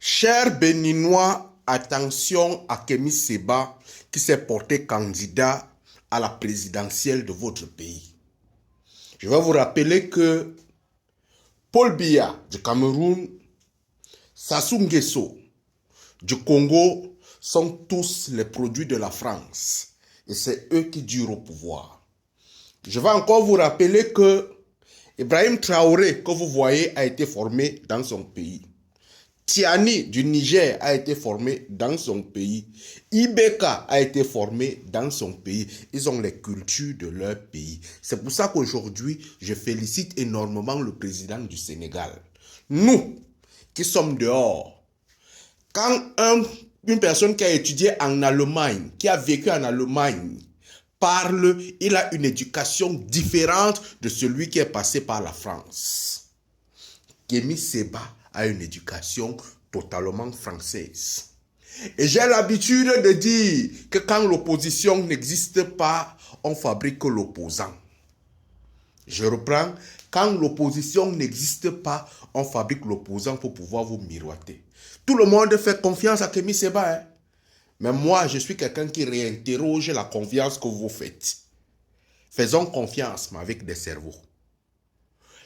Chers Béninois, attention à Kémy Séba qui s'est porté candidat à la présidentielle de votre pays. Je vais vous rappeler que Paul Biya du Cameroun, Sassou Nguesso du Congo sont tous les produits de la France. Et c'est eux qui durent au pouvoir. Je vais encore vous rappeler que Ibrahim Traoré, que vous voyez, a été formé dans son pays. Tiani du Niger a été formé dans son pays. Ibeka a été formé dans son pays. Ils ont les cultures de leur pays. C'est pour ça qu'aujourd'hui, je félicite énormément le président du Sénégal. Nous, qui sommes dehors, quand une personne qui a étudié en Allemagne, qui a vécu en Allemagne, parle, il a une éducation différente de celui qui est passé par la France. Kémy Séba a une éducation totalement française. Et j'ai l'habitude de dire que quand l'opposition n'existe pas, on fabrique l'opposant. Je reprends, quand l'opposition n'existe pas, on fabrique l'opposant pour pouvoir vous miroiter. Tout le monde fait confiance à Kémy Séba, hein? Mais moi, je suis quelqu'un qui réinterroge la confiance que vous faites. Faisons confiance, mais avec des cerveaux.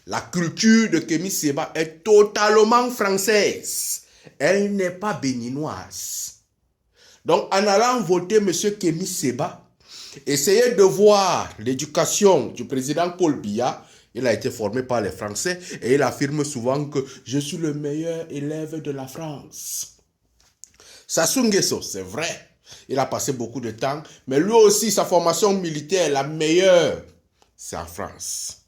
La culture de Kémy Séba est totalement française. Elle n'est pas béninoise. Donc, en allant voter M. Kémy Séba, essayez de voir l'éducation du président Paul Biya. Il a été formé par les Français et il affirme souvent que je suis le meilleur élève de la France. Sassou Nguesso, c'est vrai, il a passé beaucoup de temps, mais lui aussi, sa formation militaire, la meilleure, c'est en France.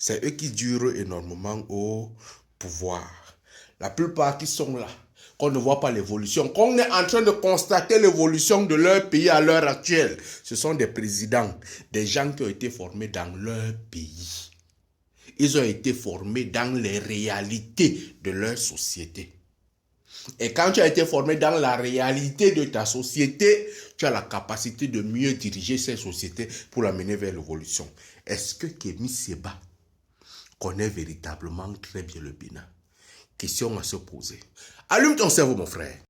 C'est eux qui durent énormément au pouvoir. La plupart qui sont là, qu'on ne voit pas l'évolution, qu'on est en train de constater l'évolution de leur pays à l'heure actuelle, ce sont des présidents, des gens qui ont été formés dans leur pays. Ils ont été formés dans les réalités de leur société. Et quand tu as été formé dans la réalité de ta société, tu as la capacité de mieux diriger cette société pour l'amener vers l'évolution. Est-ce que Kémy Séba connaît véritablement très bien le Bénin? Question à se poser. Allume ton cerveau, mon frère.